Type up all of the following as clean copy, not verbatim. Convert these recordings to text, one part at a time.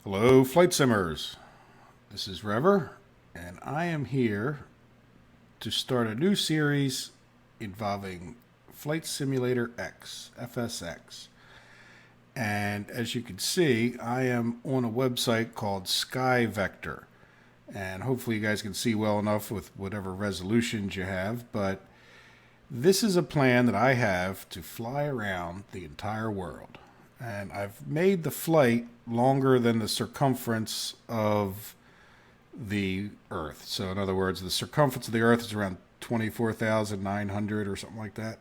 Hello, Flight Simmers. This is Rever, and I am here to start a new series involving Flight Simulator X, FSX. And as you can see, I am on a website called Sky Vector. And hopefully, you guys can see well enough with whatever resolutions you have. But this is a plan that I have to fly around the entire world. And I've made the flight longer than the circumference of the Earth. So, in other words, the circumference of the Earth is around 24,900 or something like that.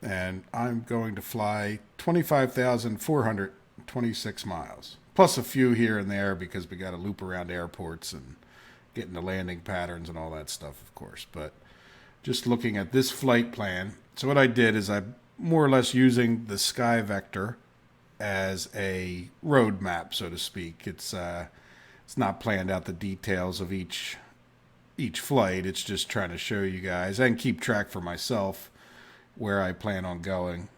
And I'm going to fly 25,426 miles, plus a few here and there because we got to loop around airports and get into landing patterns and all that stuff, of course. But just looking at this flight plan, so what I did is I'm more or less using the Sky Vector as a road map, so to speak. It's not planned out the details of each flight. It's just trying to show you guys and keep track for myself where I plan on going.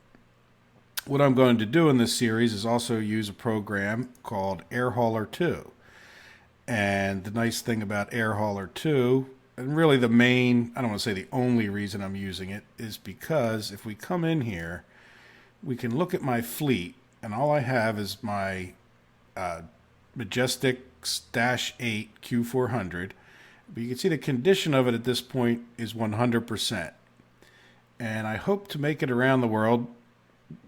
What I'm going to do in this series is also use a program called Air Hauler 2. And the nice thing about Air Hauler 2, and really the main, I don't want to say the only reason I'm using it, is because if we come in here, we can look at my fleet, and all I have is my Majestic Dash 8 Q400. But you can see the condition of it at this point is 100%. And I hope to make it around the world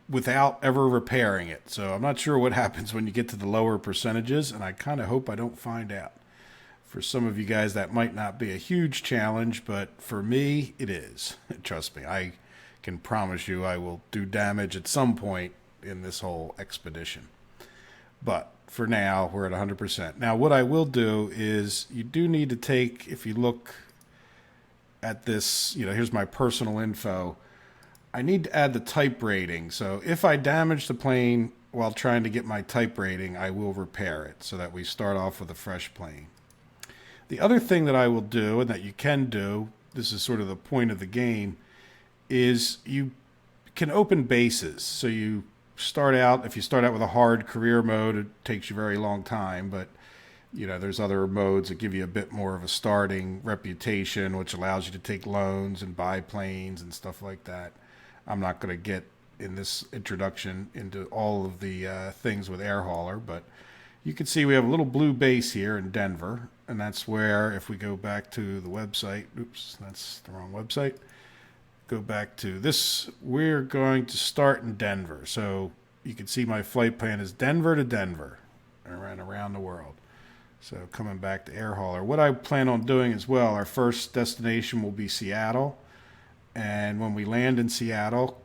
without ever repairing it. So I'm not sure what happens when you get to the lower percentages, and I kind of hope I don't find out. For some of you guys, that might not be a huge challenge, but for me, it is. Trust me, I can promise you I will do damage at some point in this whole expedition. But for now, we're at 100%. Now, what I will do is you do need to take, if you look at this, here's my personal info. I need to add the type rating. So if I damage the plane while trying to get my type rating, I will repair it so that we start off with a fresh plane. The other thing that I will do, and that you can do, this is sort of the point of the game, is you can open bases. So if you start out with a hard career mode, it takes you a very long time, but there's other modes that give you a bit more of a starting reputation, which allows you to take loans and buy planes and stuff like that. I'm not going to get in this introduction into all of the things with Air Hauler, but you can see we have a little blue base here in Denver, and that's where, if we go back to the website, oops, that's the wrong website, go back to this, we're going to start in Denver. So you can see my flight plan is Denver to Denver, and around the world. So coming back to Air Hauler, what I plan on doing as well, our first destination will be Seattle. And when we land in Seattle,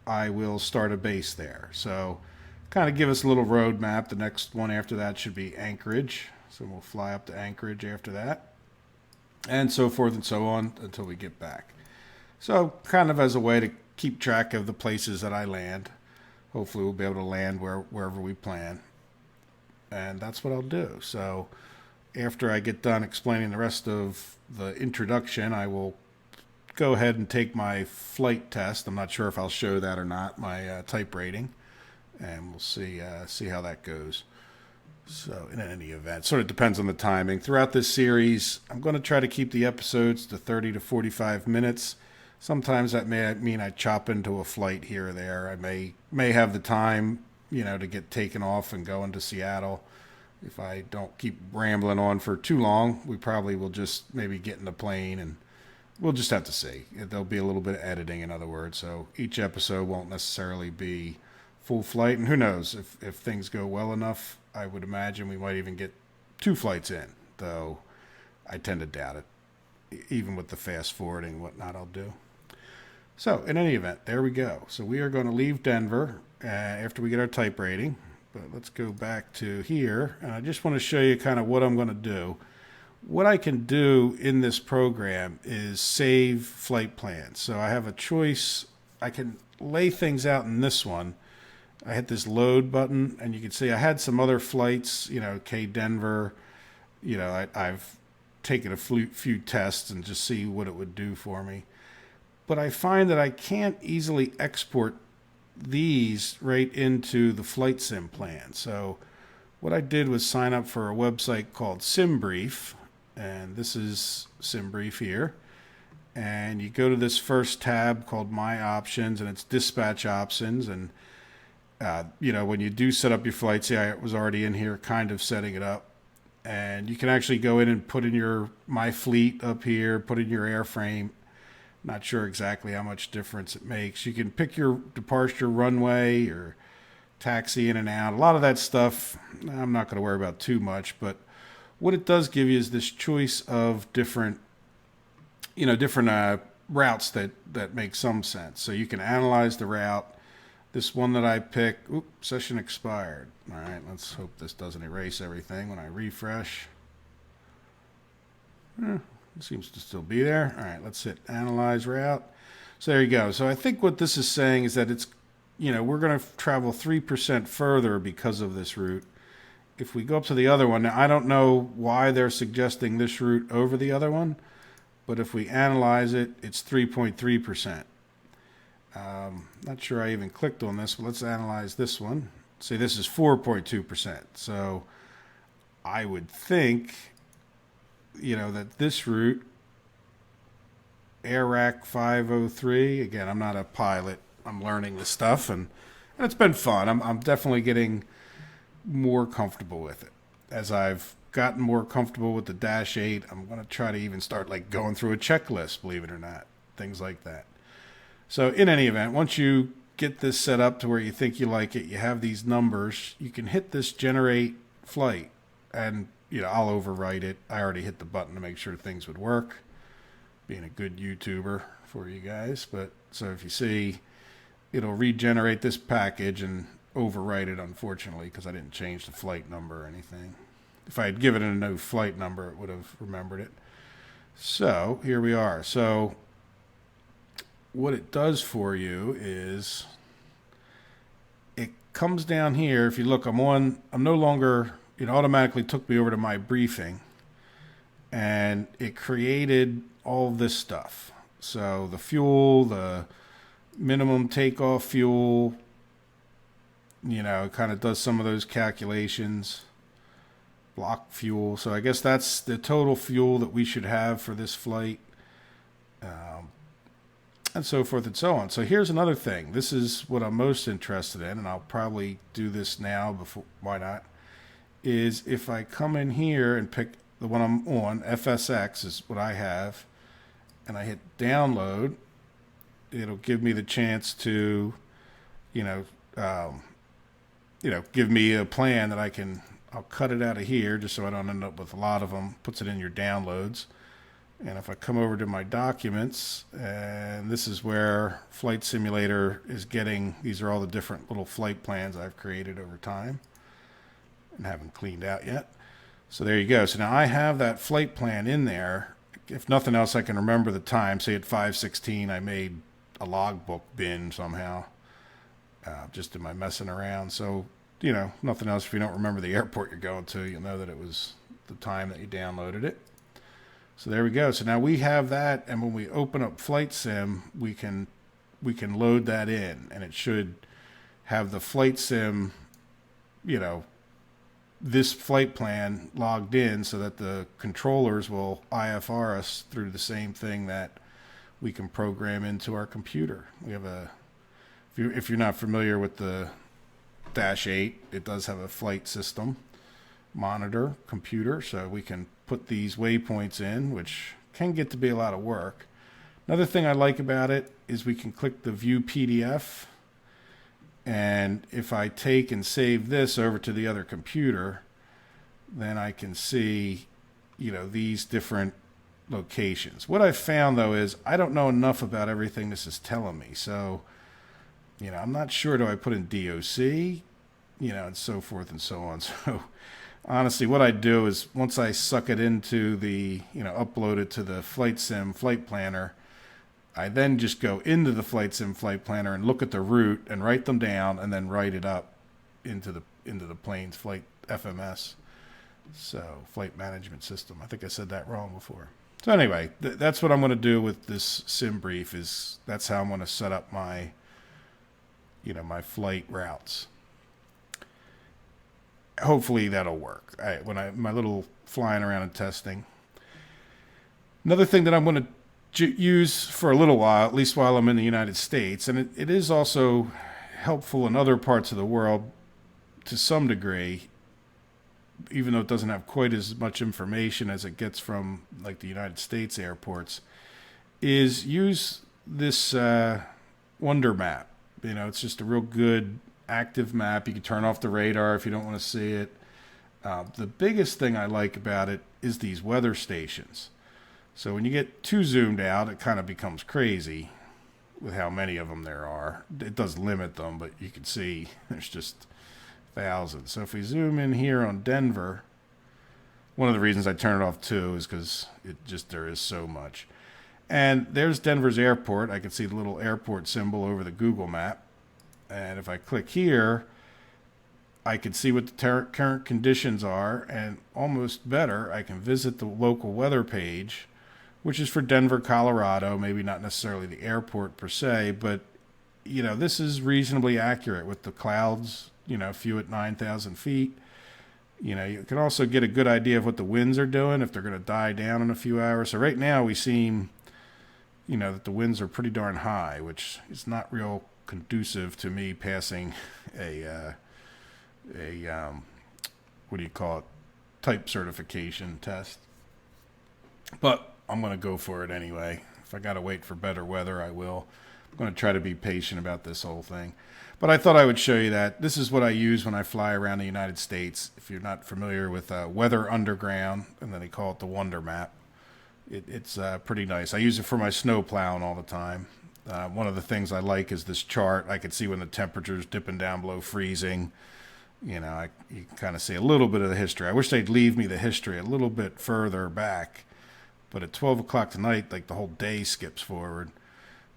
I will start a base there. So kind of give us a little road map. The next one after that should be Anchorage. So we'll fly up to Anchorage after that. And so forth and so on until we get back. So kind of as a way to keep track of the places that I land. Hopefully we'll be able to land wherever we plan. And that's what I'll do. So after I get done explaining the rest of the introduction, I will go ahead and take my flight test. I'm not sure if I'll show that or not, my type rating. And we'll see how that goes. So in any event, sort of depends on the timing. Throughout this series, I'm going to try to keep the episodes to 30 to 45 minutes. Sometimes that may mean I chop into a flight here or there. I may have the time, to get taken off and go into Seattle. If I don't keep rambling on for too long, we probably will just maybe get in the plane, and we'll just have to see. There'll be a little bit of editing, in other words. So each episode won't necessarily be full flight. And who knows, if things go well enough, I would imagine we might even get 2 flights in, though I tend to doubt it. Even with the fast forwarding and whatnot I'll do. So in any event, there we go. So we are going to leave Denver after we get our type rating. But let's go back to here. And I just want to show you kind of what I'm going to do. What I can do in this program is save flight plans. So I have a choice. I can lay things out in this one. I hit this load button, and you can see I had some other flights, K Denver. I've taken a few tests and just see what it would do for me. But I find that I can't easily export these right into the flight sim plan. So what I did was sign up for a website called SimBrief, and this is SimBrief here. And you go to this first tab called My Options, and it's Dispatch Options. And when you do set up your flight, see, I was already in here kind of setting it up. And you can actually go in and put in your My Fleet up here, put in your airframe. Not sure exactly how much difference it makes. You can pick your departure runway or taxi in and out. A lot of that stuff I'm not going to worry about too much, but what it does give you is this choice of different routes that make some sense. So you can analyze the route. This one that I picked, session expired. All right, let's hope this doesn't erase everything when I refresh. It seems to still be there. All right, let's hit analyze route. So there you go. So I think what this is saying is that it's, we're going to travel 3% further because of this route. If we go up to the other one, now I don't know why they're suggesting this route over the other one, but if we analyze it, it's 3.3%. Not sure I even clicked on this, but let's analyze this one. See, this is 4.2%. So I would think, that this route, AirRack 503, again, I'm not a pilot. I'm learning this stuff, and it's been fun. I'm definitely getting more comfortable with it. As I've gotten more comfortable with the Dash 8, I'm going to try to even start going through a checklist, believe it or not, things like that. So in any event, once you get this set up to where you think you like it, you have these numbers, you can hit this generate flight, and I'll overwrite it. I already hit the button to make sure things would work, being a good YouTuber for you guys. But so if you see, it'll regenerate this package and overwrite it, unfortunately, because I didn't change the flight number or anything. If I had given it a no flight number, it would have remembered it. So here we are. So what it does for you is it comes down here. If you look, I'm no longer, it automatically took me over to my briefing, and it created all this stuff. So the fuel, the minimum takeoff fuel, it kind of does some of those calculations. Block fuel. So I guess that's the total fuel that we should have for this flight. And so forth and so on. So here's another thing. This is what I'm most interested in, and I'll probably do this now before, why not, is if I come in here and pick the one I'm on, FSX is what I have, and I hit download, it'll give me the chance to, give me a plan that I'll cut it out of here just so I don't end up with a lot of them, puts it in your downloads. And if I come over to my documents, and this is where Flight Simulator is getting, these are all the different little flight plans I've created over time and haven't cleaned out yet. So there you go. So now I have that flight plan in there. If nothing else, I can remember the time. Say at 5:16, I made a logbook bin somehow, just in my messing around. So, nothing else. If you don't remember the airport you're going to, you'll know that it was the time that you downloaded it. So there we go. So now we have that, and when we open up Flight Sim, we can load that in, and it should have the Flight Sim, this flight plan logged in so that the controllers will IFR us through the same thing that we can program into our computer. We have if you're not familiar with the Dash 8, it does have a flight system monitor computer, so we can put these waypoints in, which can get to be a lot of work. Another thing I like about it is we can click the view PDF, and if I take and save this over to the other computer, then I can see, these different locations. What I've found, though, is I don't know enough about everything this is telling me, so I'm not sure, do I put in DOC, and so forth and so on. So honestly, what I do is once I suck it into the, upload it to the Flight Sim Flight Planner, I then just go into the Flight Sim Flight Planner and look at the route and write them down, and then write it up into the plane's flight FMS, so Flight Management System. I think I said that wrong before. So anyway, that's what I'm going to do with this SimBrief. That's how I'm going to set up my my flight routes. hopefully that'll work. My little flying around and testing. Another thing that I'm going to use for a little while, at least while I'm in the United States, and it is also helpful in other parts of the world to some degree, even though it doesn't have quite as much information as it gets from like the United States airports, is use this Wonder Map. It's just a real good active map. You can turn off the radar if you don't want to see it. The biggest thing I like about it is these weather stations. So when you get too zoomed out, it kind of becomes crazy with how many of them there are. It does limit them, but you can see there's just thousands. So if we zoom in here on Denver, one of the reasons I turn it off too is because there is so much. And there's Denver's airport. I can see the little airport symbol over the Google map. And if I click here, I can see what the current conditions are, and almost better, I can visit the local weather page, which is for Denver, Colorado, maybe not necessarily the airport per se, but, this is reasonably accurate with the clouds, few at 9,000 feet. You can also get a good idea of what the winds are doing, if they're going to die down in a few hours. So right now we seem, that the winds are pretty darn high, which is not real conducive to me passing a what do you call it, type certification test. But I'm going to go for it anyway. If I got to wait for better weather, I will. I'm going to try to be patient about this whole thing. But I thought I would show you that. This is what I use when I fly around the United States. If you're not familiar with Weather Underground, and then they call it the Wonder Map, it's pretty nice. I use it for my snow plowing all the time. One of the things I like is this chart. I can see when the temperature's dipping down below freezing. You can kind of see a little bit of the history. I wish they'd leave me the history a little bit further back. But at 12 o'clock tonight, like the whole day skips forward.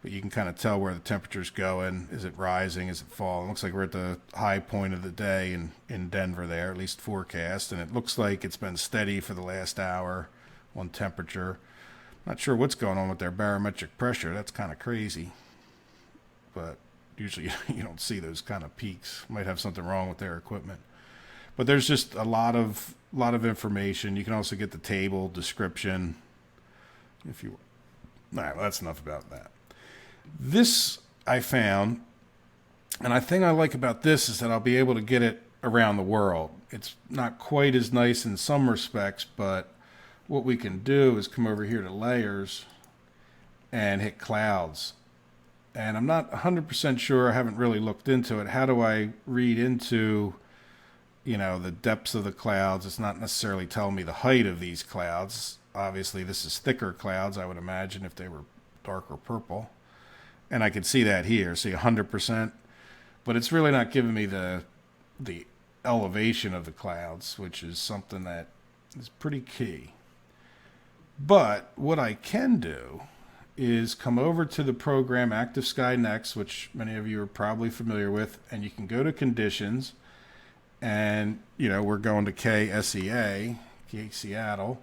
But you can kind of tell where the temperature's going. Is it rising? Is it falling? It looks like we're at the high point of the day in Denver there, at least forecast. And it looks like it's been steady for the last hour on temperature. Not sure what's going on with their barometric pressure. That's kind of crazy. But usually you don't see those kind of peaks. Might have something wrong with their equipment. But there's just a lot of information. You can also get the table description. All right, well, that's enough about that. This I found, and the thing I like about this is that I'll be able to get it around the world. It's not quite as nice in some respects, but what we can do is come over here to layers and hit clouds. And I'm not 100% sure, I haven't really looked into it. How do I read into, the depths of the clouds? It's not necessarily telling me the height of these clouds. Obviously, this is thicker clouds, I would imagine, if they were darker purple. And I can see that here, see 100%. But it's really not giving me the elevation of the clouds, which is something that is pretty key. But what I can do is come over to the program Active Sky Next, which many of you are probably familiar with, and you can go to conditions, and, we're going to KSEA, Seattle.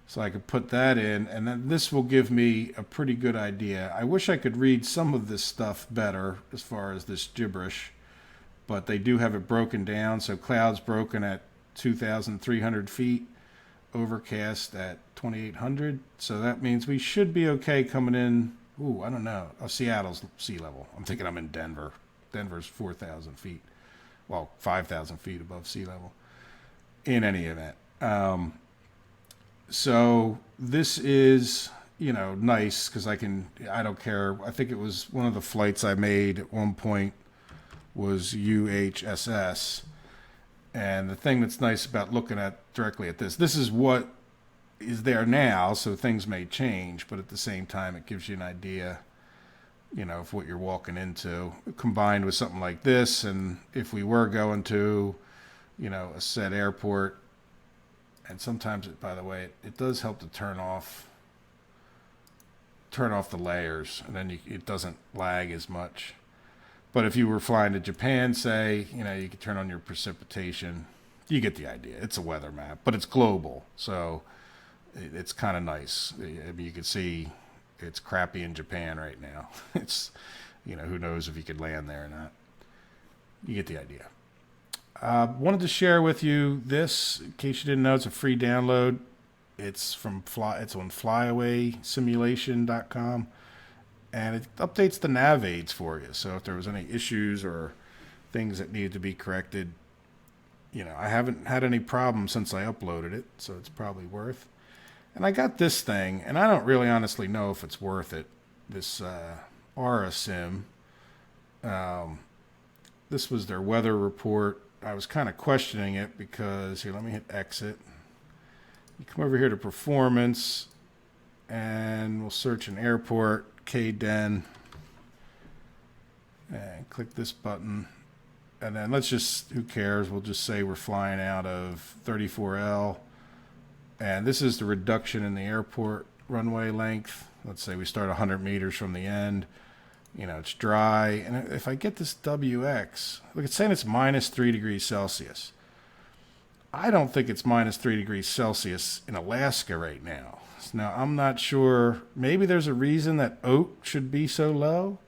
So I could put that in, and then this will give me a pretty good idea. I wish I could read some of this stuff better as far as this gibberish, but they do have it broken down. So clouds broken at 2,300 feet, overcast at 2,800. So that means we should be okay coming in. I don't know. Seattle's sea level. I'm thinking I'm in Denver. Denver's 4,000 feet. Well, 5,000 feet above sea level. In any event. So this is, nice because I don't care. I think it was one of the flights I made at one point was UHSS. And the thing that's nice about looking directly at this is what is there now. So things may change, but at the same time, it gives you an idea, of what you're walking into, combined with something like this. And if we were going to, a set airport, and sometimes, by the way, it does help to turn off the layers, and then it doesn't lag as much. But if you were flying to Japan, say, you could turn on your precipitation. You get the idea. It's a weather map, but it's global, so it's kind of nice. I mean, you can see it's crappy in Japan right now. It's, who knows if you could land there or not. You get the idea. Wanted to share with you this, in case you didn't know, it's a free download. It's on flyawaysimulation.com, and it updates the nav aids for you. So if there was any issues or things that needed to be corrected, I haven't had any problems since I uploaded it, so it's probably worth. And I got this thing, and I don't really honestly know if it's worth it. This Aura Sim. This was their weather report. I was kind of questioning it because, here, let me hit exit. You come over here to performance, and we'll search an airport, KDEN, and click this button. And then who cares, we'll just say we're flying out of 34L. And this is the reduction in the airport runway length. Let's say we start 100 meters from the end. It's dry. And if I get this WX, look, it's saying it's minus 3 degrees Celsius. I don't think it's minus 3 degrees Celsius in Alaska right now. Now, I'm not sure. Maybe there's a reason that oat should be so low.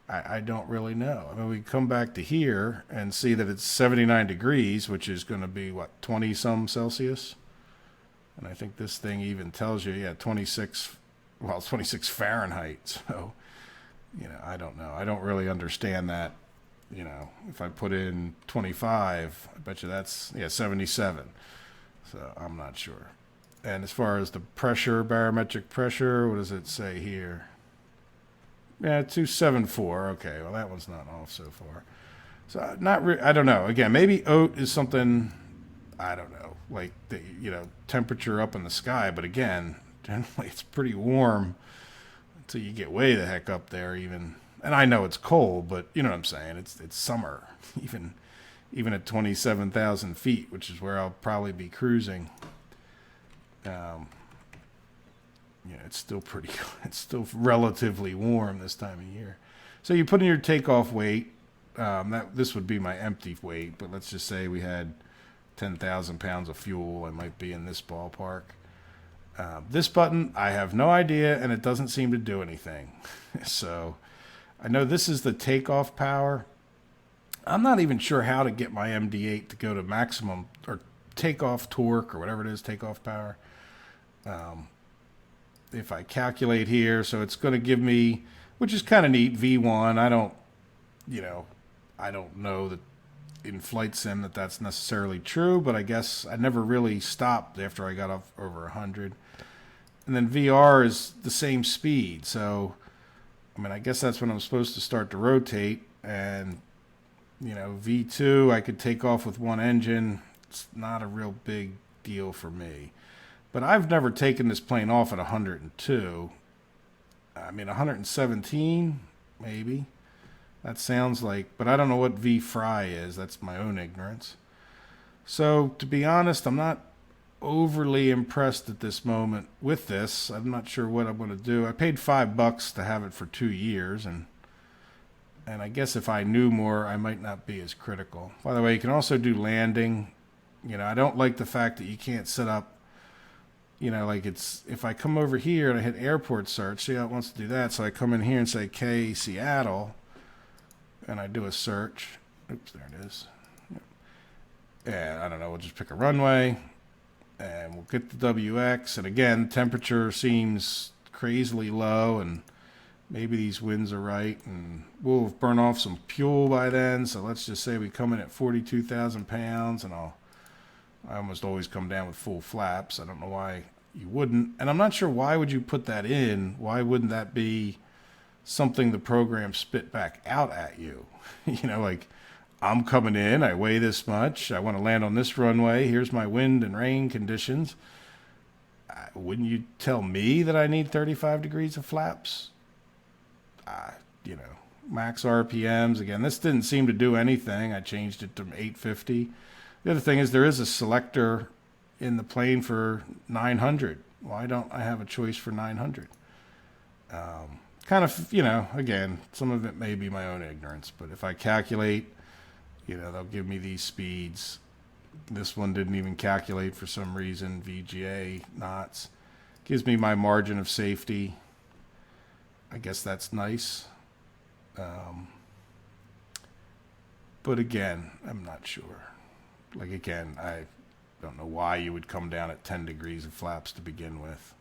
I don't really know. I mean, we come back to here and see that it's 79 degrees, which is going to be, 20-some Celsius? And I think this thing even tells you, 26 Fahrenheit. So, I don't know. I don't really understand that. If I put in 25, I bet you that's, 77. So I'm not sure. And as far as the pressure, barometric pressure, what does it say here? 274. Okay, well, that one's not off so far. So I don't know. Again, maybe oat is something, I don't know, like the temperature up in the sky. But again, generally it's pretty warm until you get way the heck up there. Even, and I know it's cold, but you know what I'm saying. It's summer, even at 27,000 feet, which is where I'll probably be cruising. It's still it's still relatively warm this time of year. So you put in your takeoff weight. This would be my empty weight, but let's just say we had 10,000 pounds of fuel. I might be in this ballpark. This button, I have no idea, and it doesn't seem to do anything. So I know this is the takeoff power. I'm not even sure how to get my MD8 to go to maximum or takeoff torque or whatever it is, takeoff power. If I calculate here, so it's going to give me, which is kind of neat, V1. I don't know that in flight sim that's necessarily true, but I guess I never really stopped after I got up over 100. And then VR is the same speed, so I guess that's when I'm supposed to start to rotate. And V2, I could take off with one engine. It's not a real big deal for me. But I've never taken this plane off at 102. 117, maybe. That sounds like, but I don't know what V-fry is. That's my own ignorance. So, to be honest, I'm not overly impressed at this moment with this. I'm not sure what I'm going to do. I paid $5 to have it for 2 years, and I guess if I knew more, I might not be as critical. By the way, you can also do landing. I don't like the fact that you can't set up, if I come over here and I hit airport search, see how it wants to do that. So I come in here and say K Seattle, and I do a search. Oops, there it is. And I don't know, we'll just pick a runway, and we'll get the WX. And again, temperature seems crazily low, and maybe these winds are right, and we'll burn off some fuel by then. So let's just say we come in at 42,000 pounds, and I almost always come down with full flaps. I don't know why you wouldn't. And I'm not sure why would you put that in. Why wouldn't that be something the program spit back out at you? I'm coming in, I weigh this much, I want to land on this runway, here's my wind and rain conditions. Wouldn't you tell me that I need 35 degrees of flaps? Max RPMs. Again, this didn't seem to do anything. I changed it to 850. The other thing is there is a selector in the plane for 900. Why don't I have a choice for 900? Again, some of it may be my own ignorance, but if I calculate, they'll give me these speeds. This one didn't even calculate for some reason, VGA knots. Gives me my margin of safety. I guess that's nice. But again, I'm not sure. Like, again, I don't know why you would come down at 10 degrees of flaps to begin with.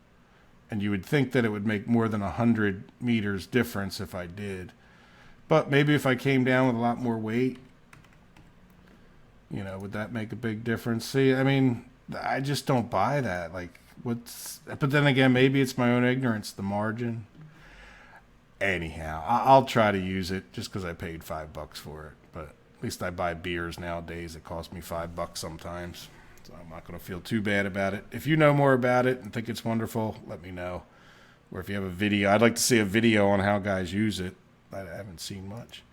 And you would think that it would make more than 100 meters difference if I did. But maybe if I came down with a lot more weight, you know, would that make a big difference? See, I mean, I just don't buy that. Like, but then again, maybe it's my own ignorance, the margin. Anyhow, I'll try to use it just because I paid $5 for it. But at least I buy beers nowadays that cost me $5 sometimes. So I'm not going to feel too bad about it. If you know more about it and think it's wonderful, let me know. Or if you have a video, I'd like to see a video on how guys use it. I haven't seen much.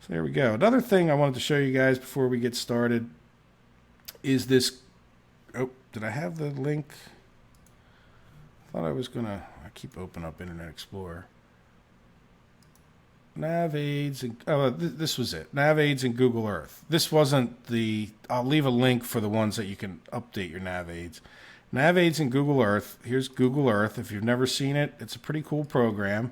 So there we go. Another thing I wanted to show you guys before we get started is this. Oh, did I have the link? I thought I was going to. I keep opening up Internet Explorer. NavAids and this was it. NavAids and Google Earth. This wasn't the. I'll leave a link for the ones that you can update your NavAids. NavAids and Google Earth. Here's Google Earth. If you've never seen it, it's a pretty cool program.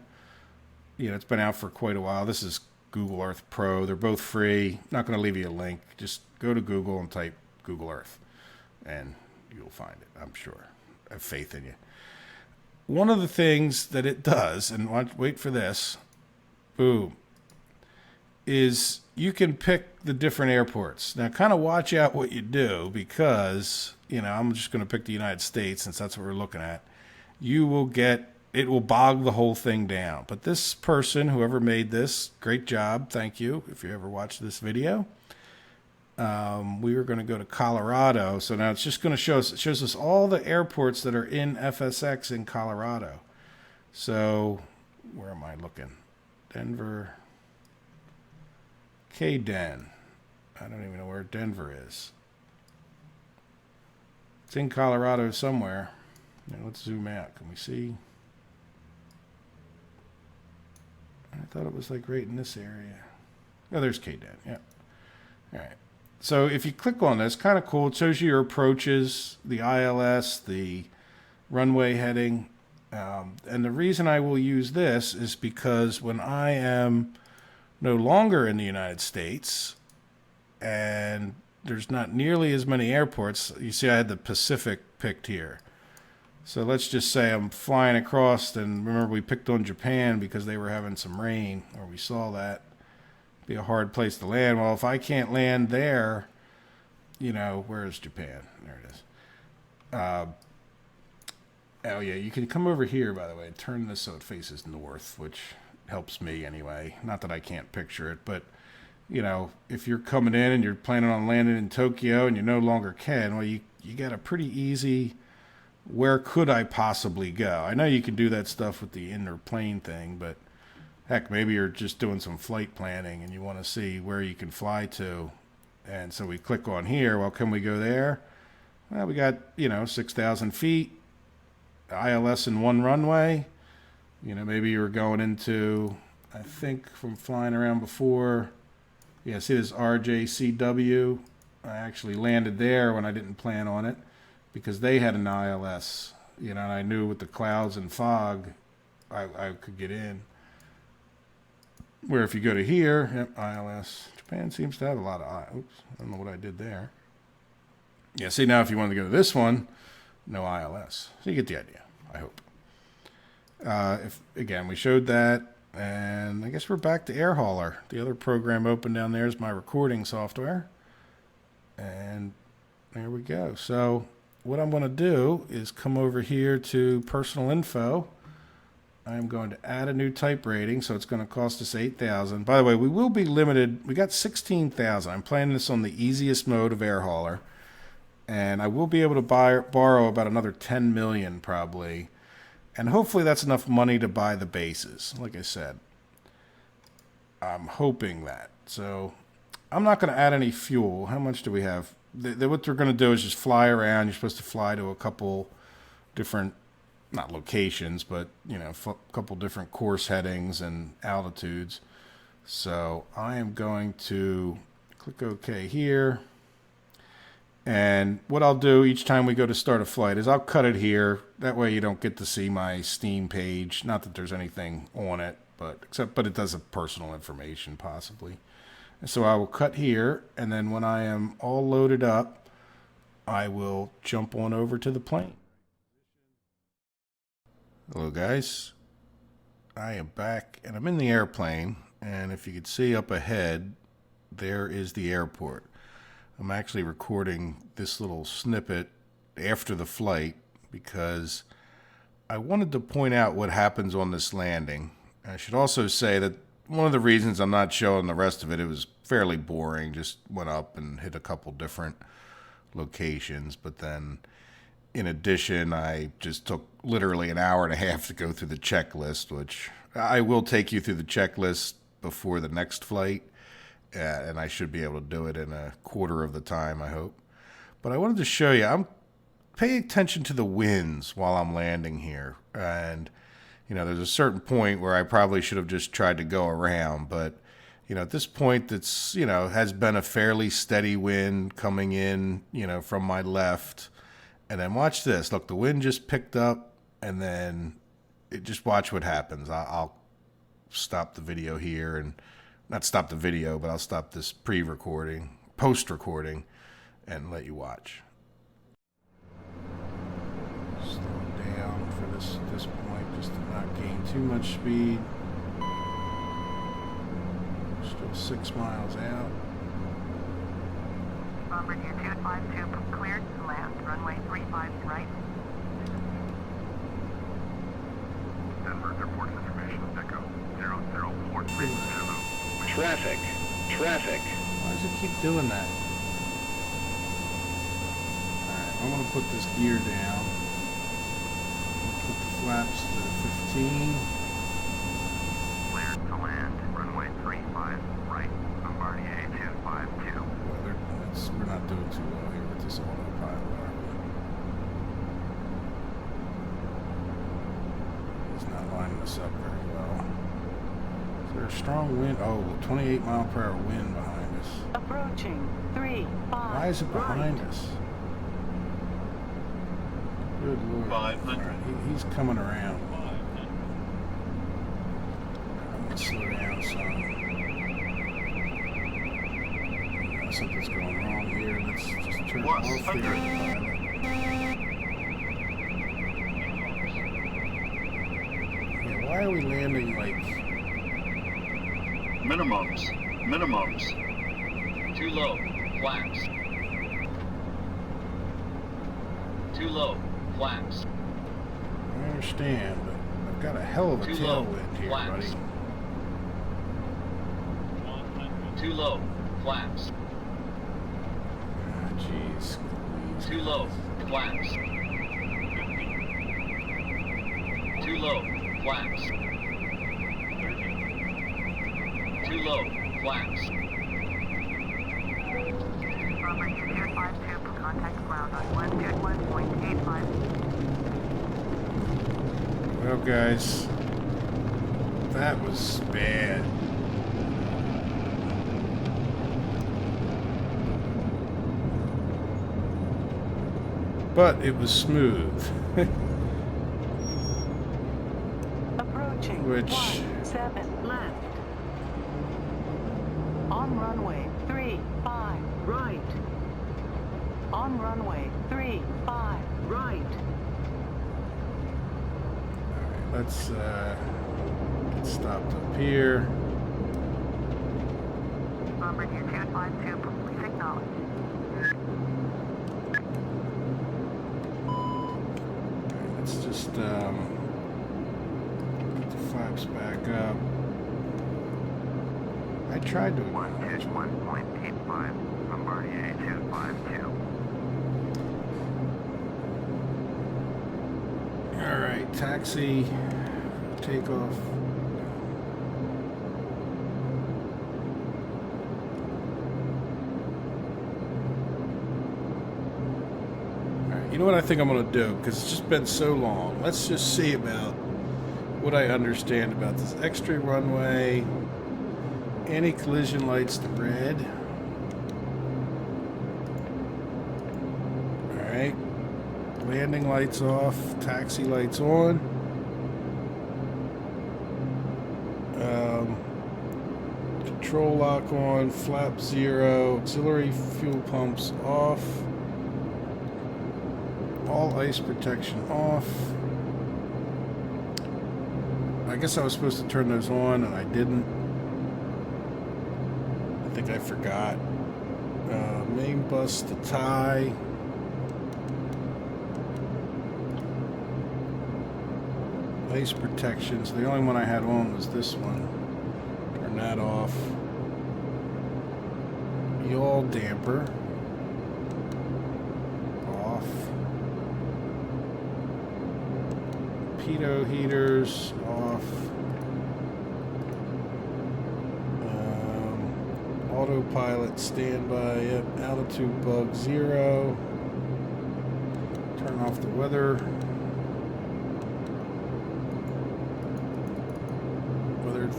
You know, it's been out for quite a while. This is Google Earth Pro. They're both free. Not going to leave you a link. Just go to Google and type Google Earth, and you'll find it. I'm sure. I have faith in you. One of the things that it does, and wait for this. Boom, is you can pick the different airports. Now, kind of watch out what you do because, you know, I'm just going to pick the United States since that's what we're looking at. You will get, it will bog the whole thing down. But this person, whoever made this, great job. Thank you if you ever watched this video. We were going to go to Colorado. So now it's just going to show us, it shows us all the airports that are in FSX in Colorado. So where am I looking? Denver, K-Den. I don't even know where Denver is. It's in Colorado somewhere. Now let's zoom out. Can we see? I thought it was like right in this area. Oh, there's K-Den. Yeah. All right. So if you click on this, kind of cool. It shows you your approaches, the ILS, the runway heading. And the reason I will use this is because when I am no longer in the United States and there's not nearly as many airports, you see I had the Pacific picked here. So let's just say I'm flying across, and remember we picked on Japan because they were having some rain, or we saw that. Be a hard place to land. Well, if I can't land there, you know, where is Japan? There it is. Oh, yeah, you can come over here, by the way, and turn this so it faces north, which helps me anyway. Not that I can't picture it, but, you know, if you're coming in and you're planning on landing in Tokyo and you no longer can, well, you got a pretty easy, where could I possibly go? I know you can do that stuff with the inner plane thing, but, heck, maybe you're just doing some flight planning and you want to see where you can fly to. And so we click on here. Well, can we go there? Well, we got, you know, 6,000 feet. ILS in one runway. You know, maybe you were going into, I think from flying around before, yeah, see this RJCW? I actually landed there when I didn't plan on it because they had an ILS, you know, and I knew with the clouds and fog, I could get in. Where if you go to here, yep, ILS. Japan seems to have a lot of, oops, I don't know what I did there. Yeah, see now if you wanted to go to this one, no ILS. So you get the idea, I hope. If again, we showed that, and I guess we're back to Air Hauler. The other program open down there is my recording software. And there we go. So what I'm going to do is come over here to personal info. I'm going to add a new type rating, so it's going to cost us $8,000. By the way, we will be limited. We got $16,000. I'm playing this on the easiest mode of Air Hauler. And I will be able to borrow about another $10 million probably. And hopefully that's enough money to buy the bases. Like I said, I'm hoping that. So I'm not going to add any fuel. How much do we have? What they're going to do is just fly around. You're supposed to fly to a couple different, not locations, but, you know, a couple different course headings and altitudes. So I am going to click OK here. And what I'll do each time we go to start a flight is I'll cut it here. That way you don't get to see my Steam page. Not that there's anything on it, but it does have personal information possibly. So I will cut here, and then when I am all loaded up, I will jump on over to the plane. Hello guys, I am back and I'm in the airplane, and if you can see up ahead, there is the airport. I'm actually recording this little snippet after the flight because I wanted to point out what happens on this landing. I should also say that one of the reasons I'm not showing the rest of it, it was fairly boring, just went up and hit a couple different locations, but then in addition, I just took literally an hour and a half to go through the checklist, which I will take you through the checklist before the next flight, and I should be able to do it in a quarter of the time, I hope. But I wanted to show you, I'm paying attention to the winds while I'm landing here, and there's a certain point where I probably should have just tried to go around, but at this point, it's has been a fairly steady wind coming in, from my left. And then watch this. Look, the wind just picked up, and then just watch what happens. I'll stop the video here, and not stop the video, but I'll stop this post-recording, and let you watch. Slow it down for this point, just to not gain too much speed. Still 6 miles out. Bombardier 252 cleared to land, runway 35 right. Denver reports information, Echo 00430. Traffic. Why does it keep doing that? Alright, I'm going to put this gear down. Put the flaps to 15. Cleared to land, runway 35 right. Bombardier 252. We're not doing too well here with this autopilot, are we? He's not lining us up very well. Is there a strong wind? Oh, 28 mile per hour wind behind us. Approaching 35. Why is it behind us? Good Lord. 500. All right, he's coming around. I'm going to slow down some. Something's going wrong here. Let's just turn off the autopilot. Yeah, why are we landing like... Minimums. Too low. Flaps. Too low. Flaps. I understand, but I've got a hell of a Too low. tailwind here, Flaps. buddy. Too low. Flaps. Jeez. Too low. Flaps. Too low. Flaps. Too low. Flaps. Bombardier 252 contact ground on 121.85. Well, guys, that was bad. But it was smooth. Approaching. Which... 17 left. On runway 35 right. On runway 35 right. Alright, let's get stopped up here. Bombardier 252, please acknowledge. Let's just get the flaps back up. I tried to acknowledge. 121.85. Bombardier 252. Alright, taxi, takeoff. You know what I think I'm going to do, because it's just been so long. Let's just see about what I understand about this extra runway. Anti-collision lights to red. Alright. Landing lights off. Taxi lights on. control lock on, flap 0, auxiliary fuel pumps off, all ice protection off. I guess I was supposed to turn those on and I didn't. I think I forgot. Main bus to tie. Ice protection. So the only one I had on was this one. Turn that off. Yaw damper off. Pitot heaters off. Autopilot standby. Yep. Altitude bug 0. Turn off the weather.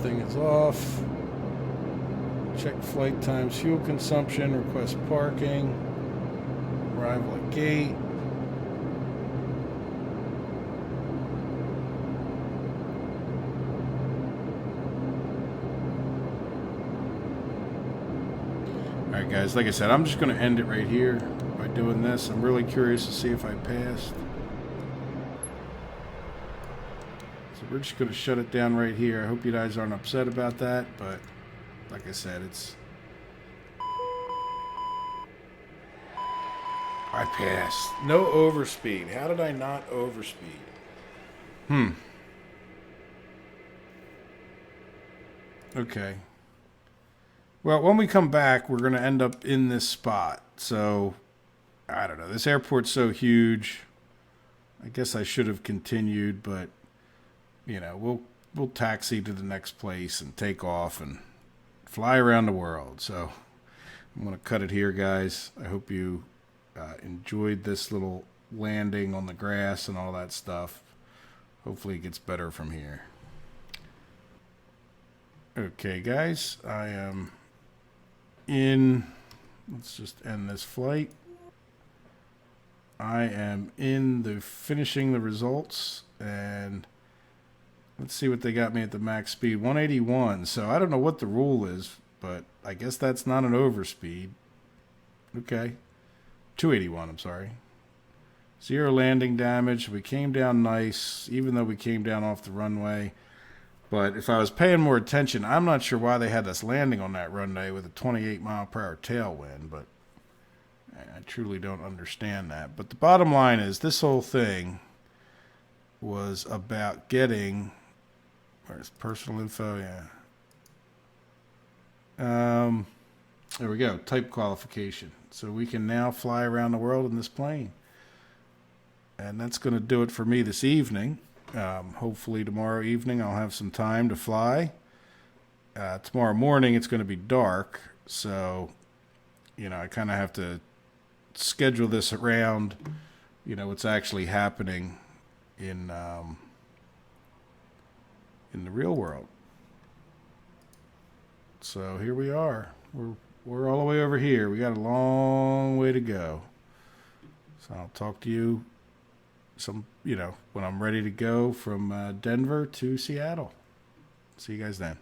Thing is off. Check flight times, fuel consumption, request parking, arrival at gate. Alright guys, like I said, I'm just going to end it right here by doing this. I'm really curious to see if I passed. We're just going to shut it down right here. I hope you guys aren't upset about that, but like I said, I passed. No overspeed. How did I not overspeed? Okay. Well, when we come back, we're going to end up in this spot. So, I don't know. This airport's so huge. I guess I should have continued, but you know, we'll taxi to the next place and take off and fly around the world. So I'm going to cut it here, guys. I hope you enjoyed this little landing on the grass and all that stuff. Hopefully it gets better from here. Okay, guys, I am in. Let's just end this flight. I am in the finishing the results, and let's see what they got me at the max speed. 181. So I don't know what the rule is, but I guess that's not an overspeed. Okay. 281, I'm sorry. 0 landing damage. We came down nice, even though we came down off the runway. But if I was paying more attention, I'm not sure why they had us landing on that runway with a 28 mile per hour tailwind, but I truly don't understand that. But the bottom line is this whole thing was about getting, where's personal info? Yeah. There we go. Type qualification. So we can now fly around the world in this plane. And that's going to do it for me this evening. Hopefully tomorrow evening I'll have some time to fly. Tomorrow morning it's going to be dark. So, you know, I kind of have to schedule this around, you know, what's actually happening in the real world. So here we are. We're all the way over here. We got a long way to go. So I'll talk to you when I'm ready to go from Denver to Seattle. See you guys then.